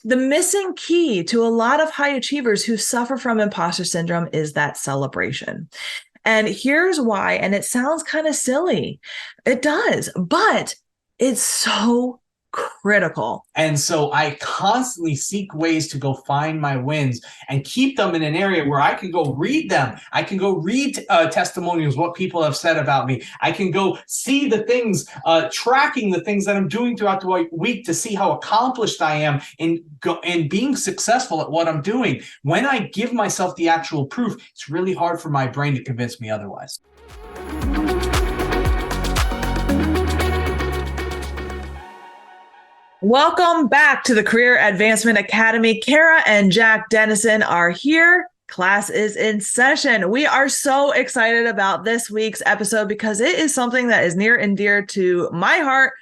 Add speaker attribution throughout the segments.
Speaker 1: the missing key to a lot of high achievers who suffer from imposter syndrome is that celebration. And here's why. And it sounds kind of silly. It does, but it's so critical.
Speaker 2: And so I constantly seek ways to go find my wins and keep them in an area where I can go read them. I can go read testimonials, what people have said about me. I can go see the things, tracking the things that I'm doing throughout the week to see how accomplished I am in being successful at what I'm doing. When I give myself the actual proof, it's really hard for my brain to convince me otherwise.
Speaker 1: Welcome back to the Career Advancement Academy. Kara and Jack Dennison are here. Class is in session. We are so excited about this week's episode because it is something that is near and dear to my heart,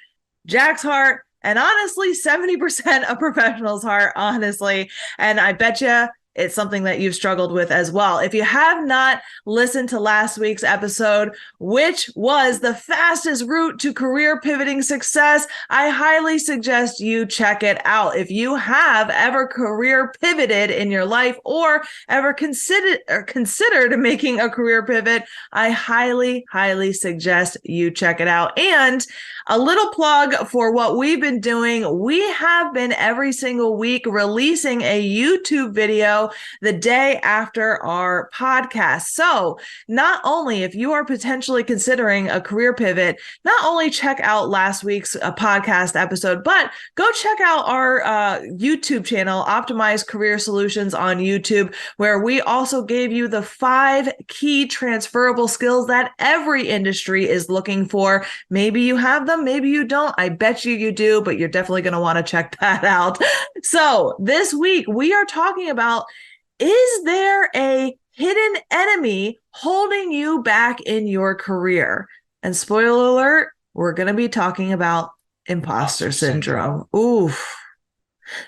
Speaker 1: Jack's heart, and honestly, 70% of professionals' heart, honestly. And I bet you it's something that you've struggled with as well. If you have not listened to last week's episode, which was the fastest route to career pivoting success, I highly suggest you check it out. If you have ever career pivoted in your life or ever considered making a career pivot, I highly suggest you check it out. And a little plug for what we've been doing. We have been every single week releasing a YouTube video the day after our podcast. So not only if you are potentially considering a career pivot, not only check out last week's podcast episode, but go check out our YouTube channel, Optimized Career Solutions on YouTube, where we also gave you the 5 key transferable skills that every industry is looking for. Maybe you have them, maybe you don't. I bet you do, but you're definitely going to want to check that out. So this week we are talking about, is there a hidden enemy holding you back in your career? And spoiler alert, we're going to be talking about imposter syndrome. Oof.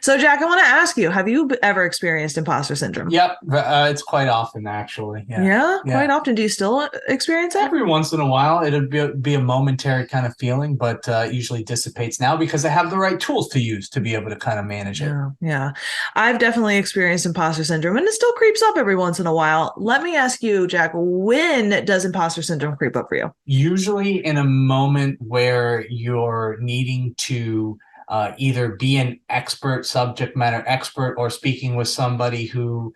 Speaker 1: So Jack, I want to ask you, have you ever experienced imposter syndrome?
Speaker 2: Yep. It's quite often, actually.
Speaker 1: Yeah, quite often. Do you still experience it?
Speaker 2: Every once in a while, it'll be a momentary kind of feeling, but usually dissipates now because I have the right tools to use to be able to kind of manage it.
Speaker 1: Yeah. I've definitely experienced imposter syndrome, and it still creeps up every once in a while. Let me ask you, Jack, when does imposter syndrome creep up for you?
Speaker 2: Usually in a moment where you're needing to either be an expert, subject matter expert, or speaking with somebody who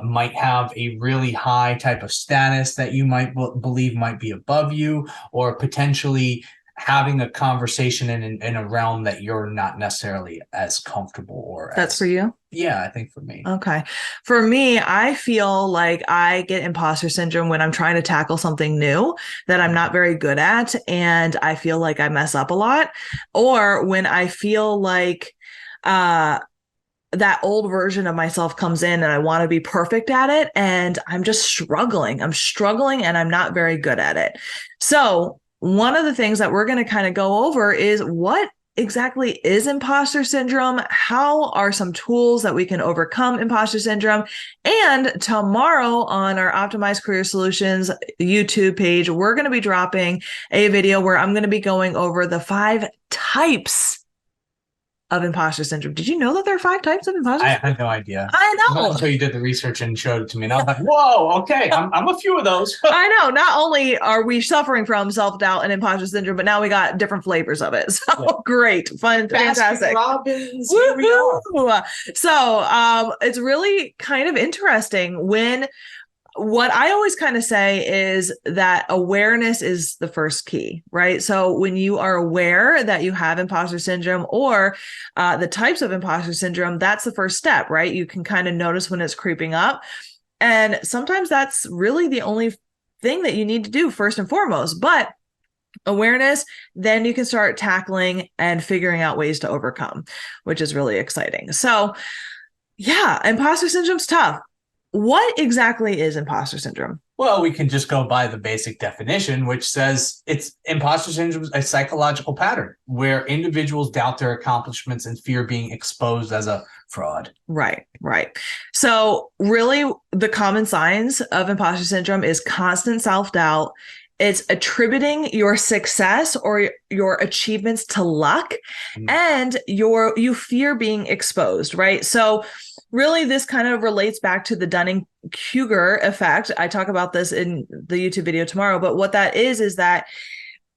Speaker 2: might have a really high type of status that you might believe might be above you, or potentially having a conversation in a realm that you're not necessarily as comfortable or
Speaker 1: That's for you?
Speaker 2: Yeah, I think for me.
Speaker 1: Okay. For me, I feel like I get imposter syndrome when I'm trying to tackle something new that I'm not very good at, and I feel like I mess up a lot, or when I feel like that old version of myself comes in and I want to be perfect at it, and I'm just struggling. I'm struggling and I'm not very good at it. So one of the things that we're going to kind of go over is, what exactly is imposter syndrome? How are some tools that we can overcome imposter syndrome? And tomorrow on our Optimized Career Solutions YouTube page, we're going to be dropping a video where I'm going to be going over the 5 types of imposter syndrome. Did you know that there are 5 types of imposter syndrome?
Speaker 2: I had no idea.
Speaker 1: I know.
Speaker 2: Not until you did the research and showed it to me. And I was like, whoa, okay, I'm a few of those.
Speaker 1: I know. Not only are we suffering from self-doubt and imposter syndrome, but now we got different flavors of it. So great, fun, fantastic.
Speaker 2: Robbins, here we are.
Speaker 1: So it's really kind of interesting when what I always kind of say is that awareness is the first key, right? So when you are aware that you have imposter syndrome or the types of imposter syndrome, that's the first step, right? You can kind of notice when it's creeping up. And sometimes that's really the only thing that you need to do first and foremost. But awareness, then you can start tackling and figuring out ways to overcome, which is really exciting. So yeah, imposter syndrome's tough. What exactly is imposter syndrome?
Speaker 2: Well, we can just go by the basic definition, which says imposter syndrome is a psychological pattern where individuals doubt their accomplishments and fear being exposed as a fraud.
Speaker 1: Right. So really the common signs of imposter syndrome is constant self-doubt, It's attributing your success or your achievements to luck, and you fear being exposed, right? So really this kind of relates back to the Dunning-Kruger effect. I talk about this in the YouTube video tomorrow, but what that is that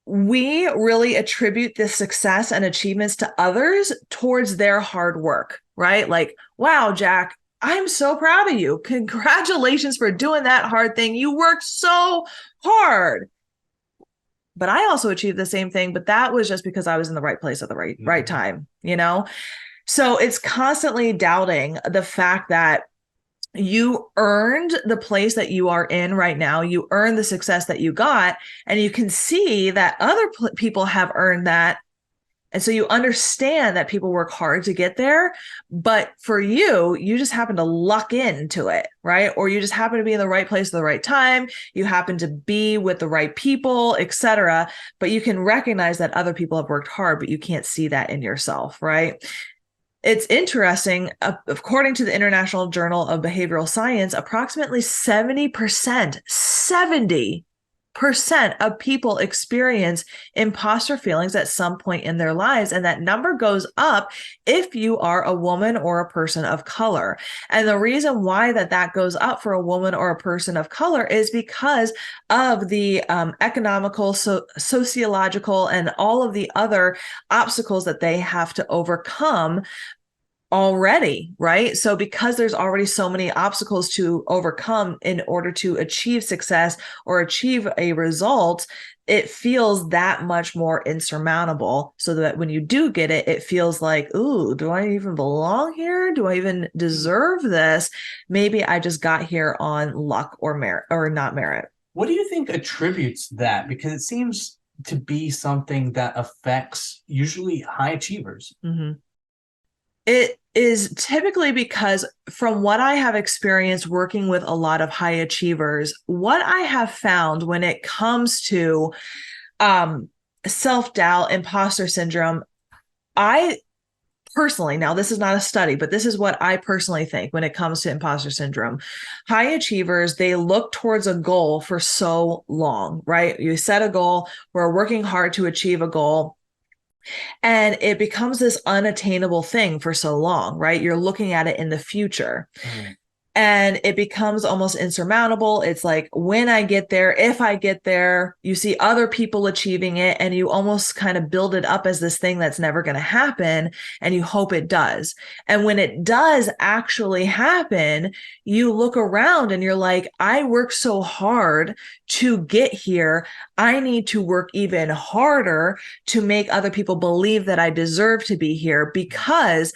Speaker 1: we really attribute the success and achievements to others towards their hard work, right? Like, wow, Jack, I'm so proud of you. Congratulations for doing that hard thing. You worked so hard. But I also achieved the same thing, but that was just because I was in the right place at the right time, you know? So it's constantly doubting the fact that you earned the place that you are in right now. You earned the success that you got, and you can see that other people have earned that. And so you understand that people work hard to get there, but for you, you just happen to luck into it, right? Or you just happen to be in the right place at the right time. You happen to be with the right people, etc. But you can recognize that other people have worked hard, but you can't see that in yourself, right? It's interesting, according to the International Journal of Behavioral Science, approximately 70% of people experience imposter feelings at some point in their lives. And that number goes up if you are a woman or a person of color. And the reason why that goes up for a woman or a person of color is because of the economical, sociological, and all of the other obstacles that they have to overcome already, right? So because there's already so many obstacles to overcome in order to achieve success or achieve a result, it feels that much more insurmountable, so that when you do get it, it feels like, ooh, do I even belong here? Do I even deserve this? Maybe I just got here on luck or merit, or not merit.
Speaker 2: What do you think attributes that? Because it seems to be something that affects usually high achievers.
Speaker 1: Mm-hmm. It is typically because, from what I have experienced working with a lot of high achievers, what I have found when it comes to self-doubt, imposter syndrome, I personally, now this is not a study, but this is what I personally think when it comes to imposter syndrome. High achievers, they look towards a goal for so long, right? You set a goal, we're working hard to achieve a goal, and it becomes this unattainable thing for so long, right? You're looking at it in the future. And it becomes almost insurmountable. It's like, when I get there, if I get there, you see other people achieving it, and you almost kind of build it up as this thing that's never going to happen, and you hope it does. And when it does actually happen, you look around and you're like, I worked so hard to get here. I need to work even harder to make other people believe that I deserve to be here, because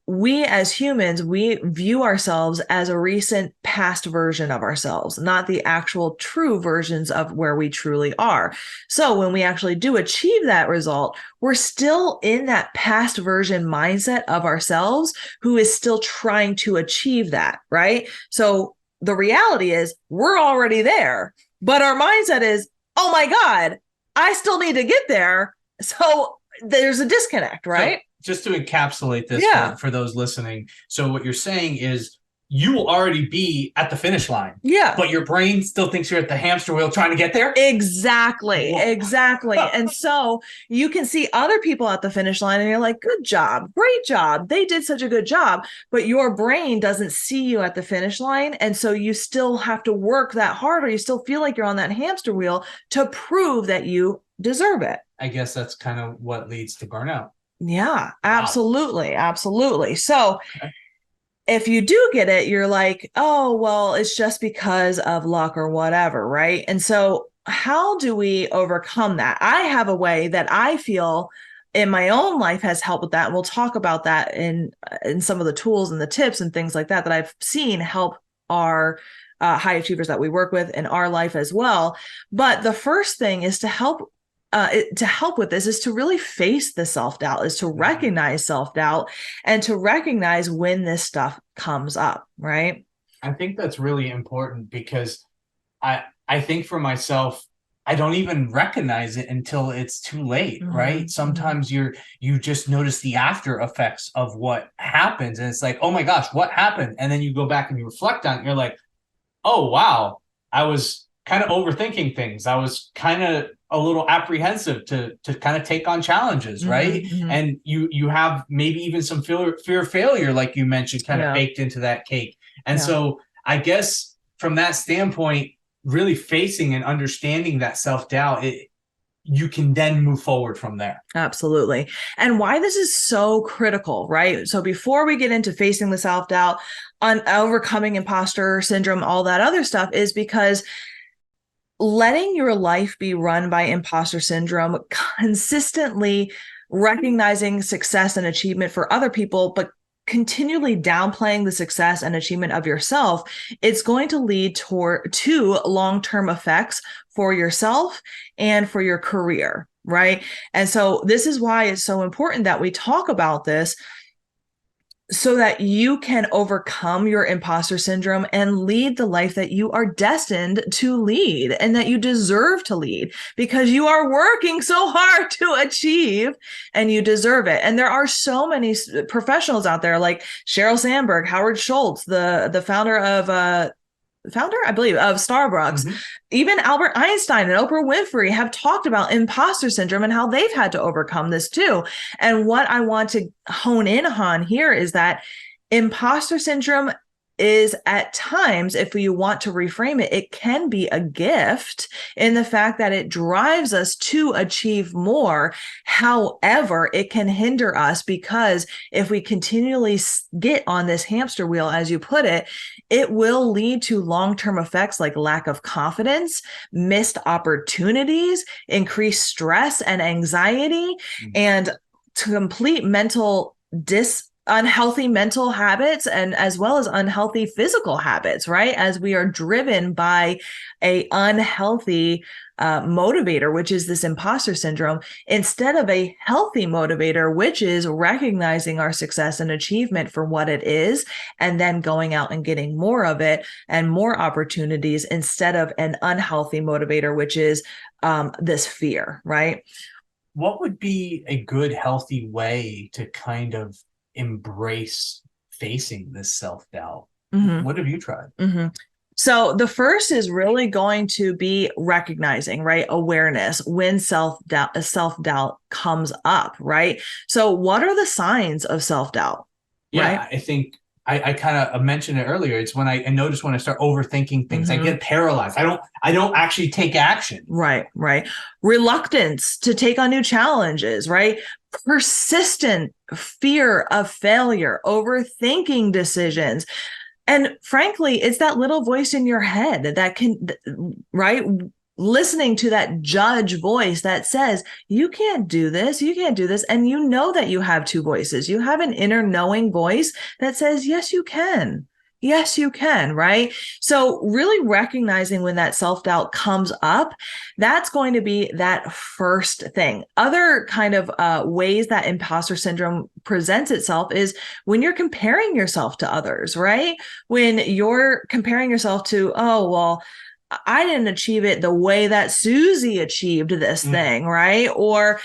Speaker 1: we as humans, we view ourselves as a recent past version of ourselves, not the actual true versions of where we truly are. So when we actually do achieve that result, we're still in that past version mindset of ourselves, who is still trying to achieve that, right? So the reality is we're already there, but our mindset is, oh my God, I still need to get there. So there's a disconnect, right?
Speaker 2: So, just to encapsulate this for those listening. So what you're saying is, you will already be at the finish line.
Speaker 1: Yeah.
Speaker 2: But your brain still thinks you're at the hamster wheel trying to get there?
Speaker 1: Exactly. Whoa. Exactly. And so you can see other people at the finish line and you're like, good job, great job. They did such a good job. But your brain doesn't see you at the finish line. And so you still have to work that hard, or you still feel like you're on that hamster wheel to prove that you deserve it.
Speaker 2: I guess that's kind of what leads to burnout.
Speaker 1: Yeah, absolutely. Wow. Absolutely. So if you do get it, you're like, oh, well, it's just because of luck or whatever, right? And so how do we overcome that? I have a way that I feel in my own life has helped with that. And we'll talk about that in some of the tools and the tips and things like that I've seen help our high achievers that we work with in our life as well. But the first thing is to help with this is to really face the self-doubt, is to recognize self-doubt and to recognize when this stuff comes up, right?
Speaker 2: I think that's really important, because I think for myself, I don't even recognize it until it's too late, right? Sometimes you just notice the after effects of what happens, and it's like, oh my gosh, what happened? And then you go back and you reflect on it, and you're like, oh wow, I was kind of overthinking things. I was kind of a little apprehensive to kind of take on challenges, right?
Speaker 1: Mm-hmm.
Speaker 2: And you have maybe even some fear of failure, like you mentioned, kind of baked into that cake. And so I guess from that standpoint, really facing and understanding that self-doubt, you can then move forward from there.
Speaker 1: Absolutely. And why this is so critical, right? So before we get into facing the self-doubt, on overcoming imposter syndrome, all that other stuff, is because letting your life be run by imposter syndrome, consistently recognizing success and achievement for other people, but continually downplaying the success and achievement of yourself, it's going to lead to long-term effects for yourself and for your career, right? And so this is why it's so important that we talk about this, so that you can overcome your imposter syndrome and lead the life that you are destined to lead and that you deserve to lead, because you are working so hard to achieve and you deserve it. And there are so many professionals out there like Sheryl Sandberg, Howard Schultz, the founder, I believe, of Starbucks. Mm-hmm. Even Albert Einstein and Oprah Winfrey have talked about imposter syndrome and how they've had to overcome this too. And what I want to hone in on here is that imposter syndrome is, at times, if you want to reframe it, it can be a gift in the fact that it drives us to achieve more. However, it can hinder us, because if we continually get on this hamster wheel, as you put it, it will lead to long-term effects like lack of confidence, missed opportunities, increased stress and anxiety, and complete unhealthy mental habits, and as well as unhealthy physical habits, right? As we are driven by a unhealthy motivator, which is this imposter syndrome, instead of a healthy motivator, which is recognizing our success and achievement for what it is, and then going out and getting more of it and more opportunities, instead of an unhealthy motivator, which is this fear, right?
Speaker 2: What would be a good, healthy way to kind of embrace facing this self-doubt? Mm-hmm. What have you tried?
Speaker 1: Mm-hmm. So the first is really going to be recognizing, right? Awareness when self-doubt comes up, right? So what are the signs of self-doubt?
Speaker 2: Yeah,
Speaker 1: right?
Speaker 2: I think I kind of mentioned it earlier. It's when I notice when I start overthinking things, I get paralyzed. I don't actually take action.
Speaker 1: Right. Reluctance to take on new challenges, right? Persistent fear of failure, overthinking decisions. And frankly, it's that little voice in your head that can, right? Listening to that judge voice that says, you can't do this, you can't do this. And you know that you have two voices. You have an inner knowing voice that says, yes, you can. Yes, you can, right? So really recognizing when that self-doubt comes up, that's going to be that first thing. Other kind of ways that imposter syndrome presents itself is when you're comparing yourself to others, right? When you're comparing yourself to, oh, well, I didn't achieve it the way that Susie achieved this thing, right? Or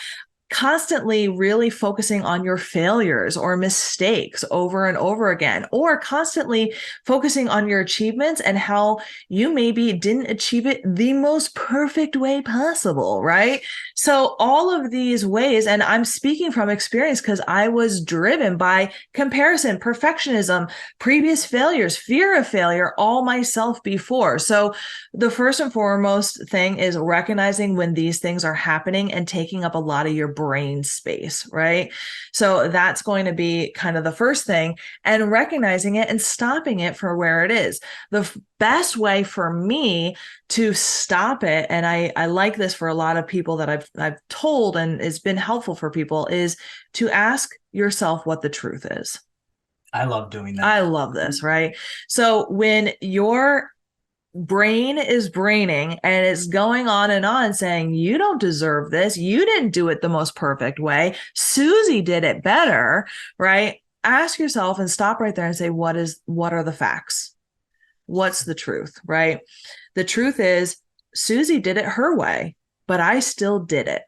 Speaker 1: constantly really focusing on your failures or mistakes over and over again, or constantly focusing on your achievements and how you maybe didn't achieve it the most perfect way possible, right? So all of these ways, and I'm speaking from experience because I was driven by comparison, perfectionism, previous failures, fear of failure, all myself before. So the first and foremost thing is recognizing when these things are happening and taking up a lot of your brain space, right? So that's going to be kind of the first thing, and recognizing it and stopping it for where it is. The best way for me to stop it, and I like this for a lot of people that I've told, and it's been helpful for people, is to ask yourself what the truth is.
Speaker 2: I love doing that.
Speaker 1: I love this, right? So when your brain is braining and it's going on and on saying, you don't deserve this, you didn't do it the most perfect way, Susie did it better, right? Ask yourself and stop right there and say, what are the facts? What's the truth, right? The truth is Susie did it her way, but I still did it,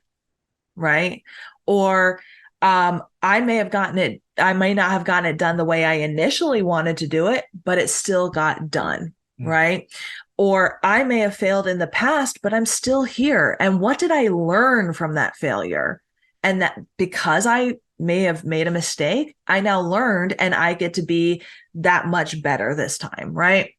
Speaker 1: right? Or I may not have gotten it done the way I initially wanted to do it, but it still got done. Right? Or I may have failed in the past, but I'm still here. And what did I learn from that failure? And that because I may have made a mistake, I now learned and I get to be that much better this time, right?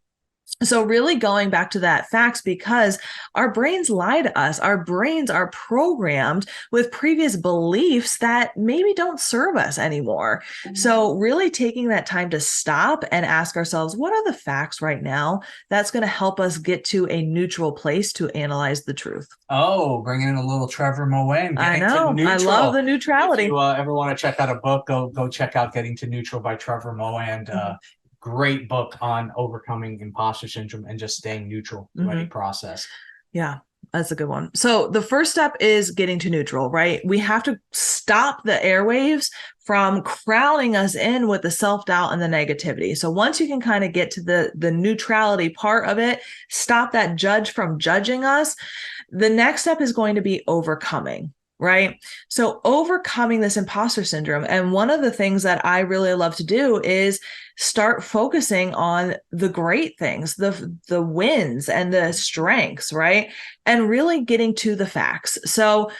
Speaker 1: So really going back to that facts, because our brains lie to us. Our brains are programmed with previous beliefs that maybe don't serve us anymore. So really taking that time to stop and ask ourselves, what are the facts right now? That's going to help us get to a neutral place to analyze the truth.
Speaker 2: Oh, bringing in a little Trevor Moen,
Speaker 1: I
Speaker 2: Getting to
Speaker 1: know. I love
Speaker 2: Neutral.
Speaker 1: the
Speaker 2: If
Speaker 1: neutrality.
Speaker 2: you ever want to check out a book, go check out Getting to Neutral by Trevor Moen. Great book on overcoming imposter syndrome and just staying neutral through any process.
Speaker 1: Yeah, that's a good one. So the first step is getting to neutral, right? We have to stop the airwaves from crowding us in with the self-doubt and the negativity. So once you can kind of get to the neutrality part of it, stop that judge from judging us, the next step is going to be overcoming. Right. So overcoming this imposter syndrome. And one of the things that I really love to do is start focusing on the great things, the wins and the strengths, right? And really getting to the facts. So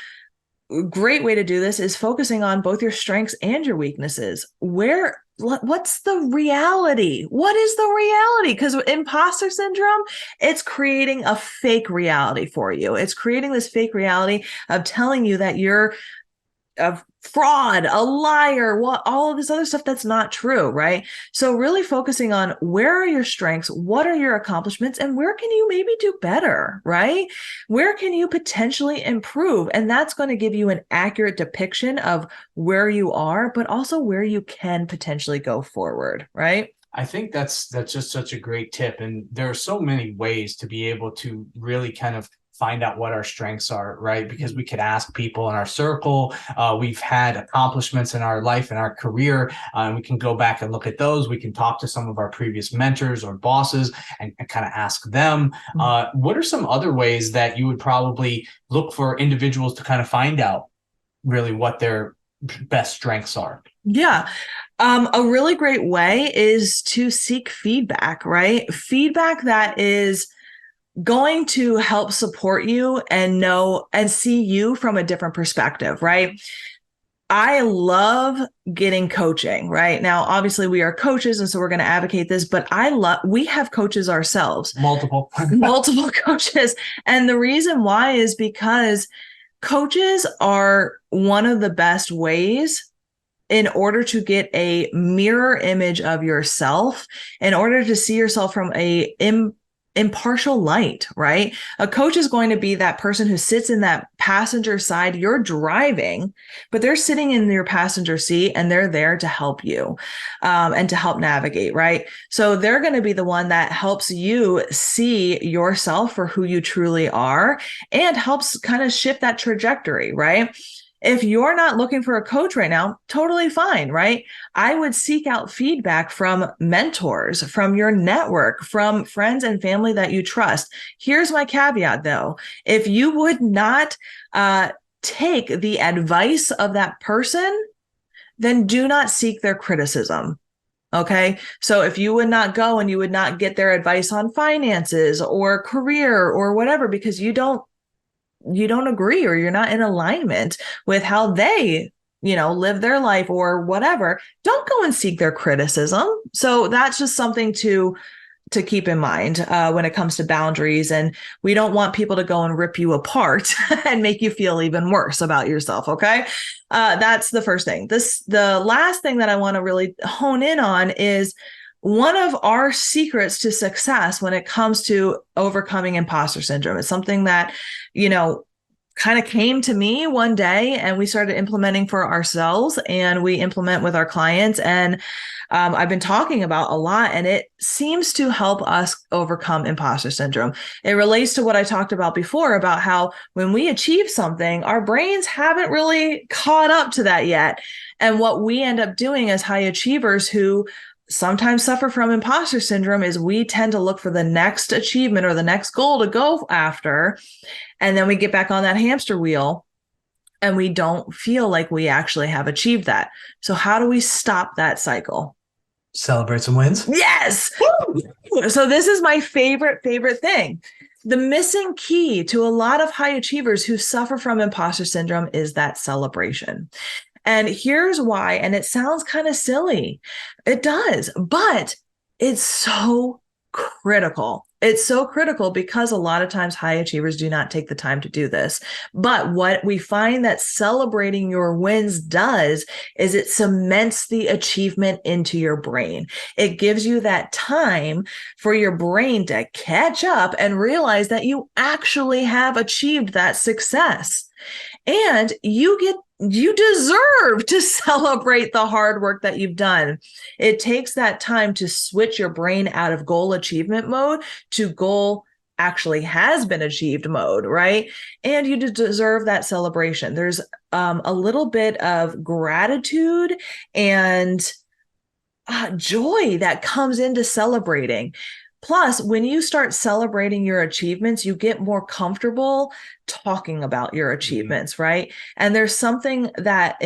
Speaker 1: great way to do this is focusing on both your strengths and your weaknesses. What's the reality? What is the reality? Because imposter syndrome, it's creating a fake reality for you. It's creating this fake reality of telling you that you're a fraud, a liar, all of this other stuff that's not true, right? So really focusing on where are your strengths, what are your accomplishments, and where can you maybe do better, right? Where can you potentially improve? And that's going to give you an accurate depiction of where you are, but also where you can potentially go forward, right?
Speaker 2: I think that's just such a great tip. And there are so many ways to be able to really kind of find out what our strengths are, right? Because we could ask people in our circle. We've had accomplishments in our life and our career, and we can go back and look at those. We can talk to some of our previous mentors or bosses and kind of ask them. What are some other ways that you would probably look for individuals to kind of find out really what their best strengths are?
Speaker 1: Yeah. A really great way is to seek feedback, right? Feedback that is going to help support you and know and see you from a different perspective, right? I love getting coaching, right? Now, obviously we are coaches and so we're going to advocate this, but we have coaches ourselves.
Speaker 2: Multiple
Speaker 1: coaches. And the reason why is because coaches are one of the best ways in order to get a mirror image of yourself, in order to see yourself from a impartial light, right? A coach is going to be that person who sits in that passenger side. You're driving, but they're sitting in your passenger seat and they're there to help you and to help navigate, right? So they're going to be the one that helps you see yourself for who you truly are and helps kind of shift that trajectory, right? If you're not looking for a coach right now, totally fine, right? I would seek out feedback from mentors, from your network, from friends and family that you trust. Here's my caveat though. If you would not take the advice of that person, then do not seek their criticism. Okay. So if you would not go and you would not get their advice on finances or career or whatever, because you don't agree or you're not in alignment with how they live their life or whatever, don't go and seek their criticism. So that's just something to keep in mind when it comes to boundaries. And we don't want people to go and rip you apart and make you feel even worse about yourself. Okay. That's the first thing. The last thing that I want to really hone in on is one of our secrets to success when it comes to overcoming imposter syndrome. Is something that, kind of came to me one day and we started implementing for ourselves and we implement with our clients. And I've been talking about a lot and it seems to help us overcome imposter syndrome. It relates to what I talked about before about how when we achieve something, our brains haven't really caught up to that yet. And what we end up doing as high achievers who sometimes suffer from imposter syndrome is we tend to look for the next achievement or the next goal to go after. And then we get back on that hamster wheel and we don't feel like we actually have achieved that. So how do we stop that cycle?
Speaker 2: Celebrate some wins.
Speaker 1: Yes. So this is my favorite thing. The missing key to a lot of high achievers who suffer from imposter syndrome is that celebration. And here's why. And it sounds kind of silly. It does, but it's so critical. It's so critical because a lot of times high achievers do not take the time to do this. But what we find that celebrating your wins does is it cements the achievement into your brain. It gives you that time for your brain to catch up and realize that you actually have achieved that success. And you deserve to celebrate the hard work that you've done. It takes that time to switch your brain out of goal achievement mode to goal actually has been achieved mode, right? And you deserve that celebration. There's a little bit of gratitude and joy that comes into celebrating. Plus, when you start celebrating your achievements, you get more comfortable talking about your achievements, right? And there's something that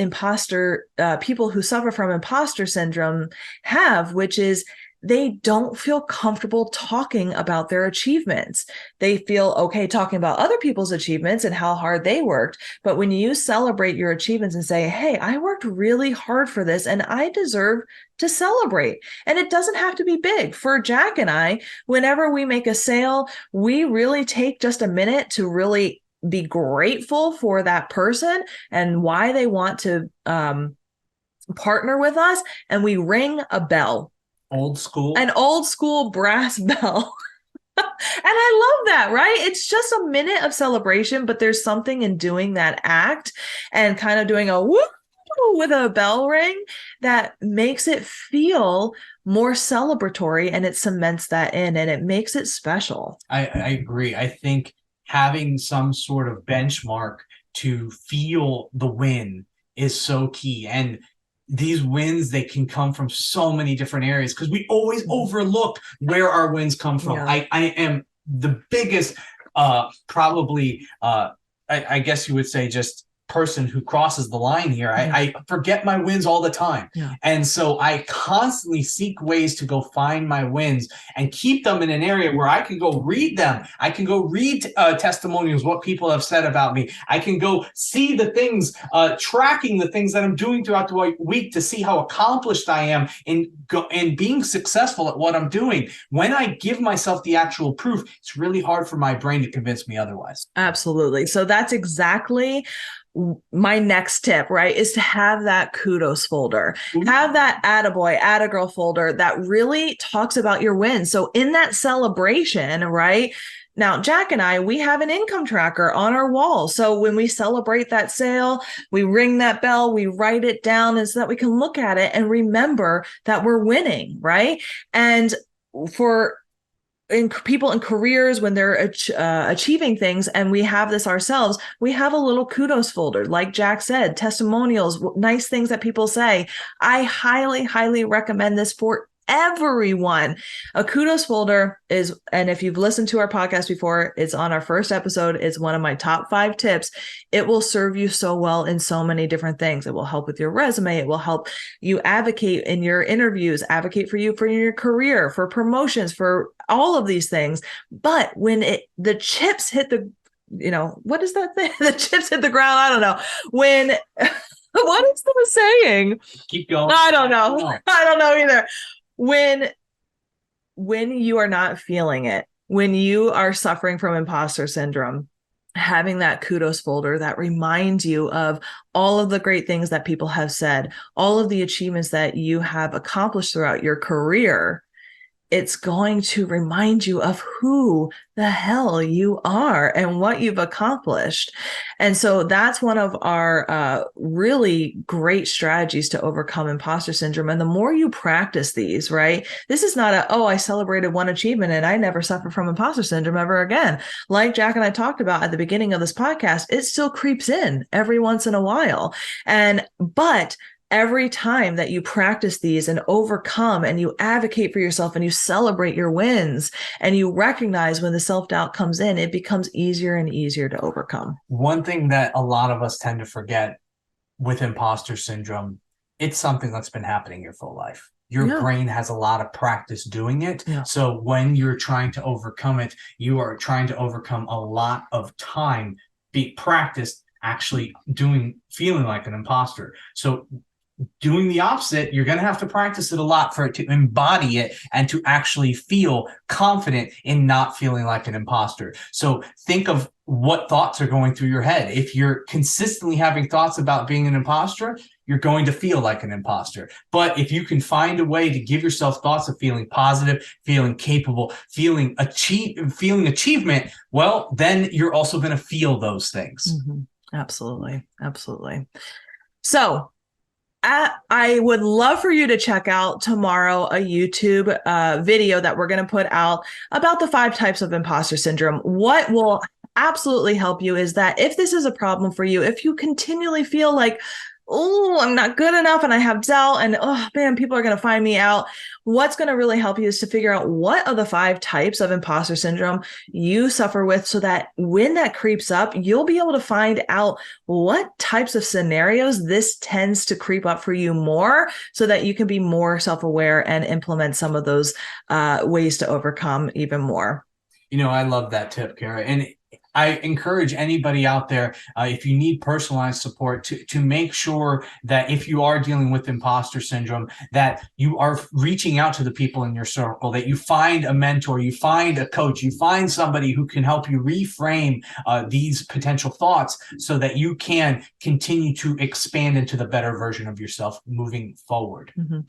Speaker 1: people who suffer from imposter syndrome have, which is they don't feel comfortable talking about their achievements. They feel okay talking about other people's achievements and how hard they worked. But when you celebrate your achievements and say, hey, I worked really hard for this and I deserve to celebrate. And it doesn't have to be big. For Jack and I, whenever we make a sale, we really take just a minute to really be grateful for that person and why they want to partner with us. And we ring a bell. An old school brass bell. And I love that, right? It's just a minute of celebration, but there's something in doing that act and kind of doing a whoop with a bell ring that makes it feel more celebratory, and it cements that in and it makes it special.
Speaker 2: I agree. I think having some sort of benchmark to feel the win is so key. And these wins, they can come from so many different areas because we always overlook where our wins come from. Yeah. I am the biggest, probably, I guess you would say, just person who crosses the line here. I forget my wins all the time. Yeah. And so I constantly seek ways to go find my wins and keep them in an area where I can go read them. I can go read testimonials, what people have said about me. I can go see the things, tracking the things that I'm doing throughout the week to see how accomplished I am in being successful at what I'm doing. When I give myself the actual proof, it's really hard for my brain to convince me otherwise.
Speaker 1: Absolutely. So that's exactly my next tip, right, is to have that kudos folder, have that attaboy, attagirl folder that really talks about your wins. So in that celebration, right, now, Jack and I, we have an income tracker on our wall. So when we celebrate that sale, we ring that bell, we write it down so that we can look at it and remember that we're winning, right? And for people in careers, when they're achieving things, and we have this ourselves, we have a little kudos folder, like Jack said, testimonials, nice things that people say. I highly recommend this for everyone. A kudos folder is, and if you've listened to our podcast before, it's on our first episode. It's one of my top 5 tips. It will serve you so well in so many different things. It will help with your resume. It will help you advocate in your interviews, advocate for you for your career, for promotions, for all of these things. But when the chips hit the, what is that thing? The chips hit the ground. I don't know. When, what is the saying?
Speaker 2: Keep going.
Speaker 1: I don't know. I don't know either. When you are not feeling it, when you are suffering from imposter syndrome, having that kudos folder that reminds you of all of the great things that people have said, all of the achievements that you have accomplished throughout your career, it's going to remind you of who the hell you are and what you've accomplished. And so that's one of our really great strategies to overcome imposter syndrome. And the more you practice these, right, this is not I celebrated one achievement and I never suffer from imposter syndrome ever again. Like Jack and I talked about at the beginning of this podcast, it still creeps in every once in a while. But every time that you practice these and overcome and you advocate for yourself and you celebrate your wins and you recognize when the self-doubt comes in, it becomes easier and easier to overcome.
Speaker 2: One thing that a lot of us tend to forget with imposter syndrome, it's something that's been happening your full life. your
Speaker 1: Yeah.
Speaker 2: brain has a lot of practice doing it.
Speaker 1: Yeah.
Speaker 2: So when you're trying to overcome it, you are trying to overcome a lot of time, be practiced actually feeling like an imposter. So doing the opposite, you're going to have to practice it a lot for it to embody it and to actually feel confident in not feeling like an imposter. So think of what thoughts are going through your head. If you're consistently having thoughts about being an imposter, you're going to feel like an imposter. But if you can find a way to give yourself thoughts of feeling positive, feeling capable, feeling achievement, well, then you're also going to feel those things.
Speaker 1: Mm-hmm. Absolutely. Absolutely. So I would love for you to check out tomorrow a YouTube video that we're going to put out about the 5 types of imposter syndrome. What will absolutely help you is that if this is a problem for you, if you continually feel like, oh, I'm not good enough and I have doubt and oh man, people are going to find me out. What's going to really help you is to figure out what of the 5 types of imposter syndrome you suffer with so that when that creeps up, you'll be able to find out what types of scenarios this tends to creep up for you more so that you can be more self-aware and implement some of those ways to overcome even more.
Speaker 2: I love that tip, Kara. And I encourage anybody out there, if you need personalized support, to make sure that if you are dealing with imposter syndrome, that you are reaching out to the people in your circle, that you find a mentor, you find a coach, you find somebody who can help you reframe these potential thoughts so that you can continue to expand into the better version of yourself moving forward.
Speaker 1: Mm-hmm.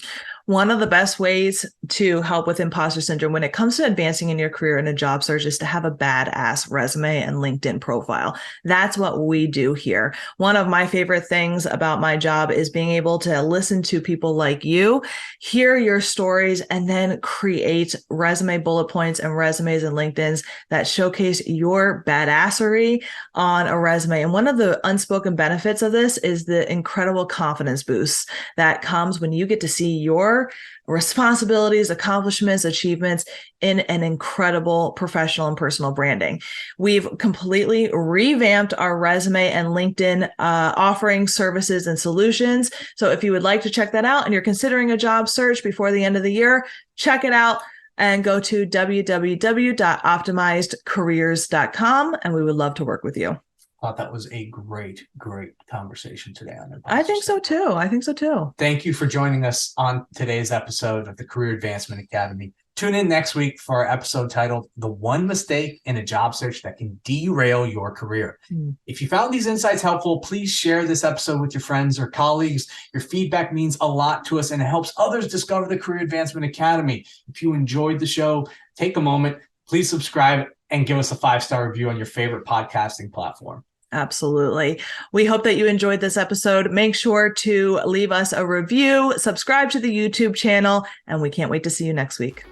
Speaker 1: One of the best ways to help with imposter syndrome when it comes to advancing in your career in a job search is to have a badass resume and LinkedIn profile. That's what we do here. One of my favorite things about my job is being able to listen to people like you, hear your stories, and then create resume bullet points and resumes and LinkedIns that showcase your badassery on a resume. And one of the unspoken benefits of this is the incredible confidence boost that comes when you get to see your responsibilities, accomplishments, achievements in an incredible professional and personal branding. We've completely revamped our resume and LinkedIn offering services and solutions. So if you would like to check that out and you're considering a job search before the end of the year, check it out and go to www.optimizedcareers.com, and we would love to work with you.
Speaker 2: Thought that was a great conversation today on imposter.
Speaker 1: I think so too.
Speaker 2: Thank you for joining us on today's episode of the Career Advancement Academy. Tune in next week for our episode titled The One Mistake in a Job Search That Can Derail Your Career. If you found these insights helpful, please share this episode with your friends or colleagues. Your feedback means a lot to us and it helps others discover the Career Advancement Academy. If you enjoyed the show, take a moment, please subscribe and give us a 5-star review on your favorite podcasting platform.
Speaker 1: Absolutely. We hope that you enjoyed this episode. Make sure to leave us a review, subscribe to the YouTube channel, and we can't wait to see you next week.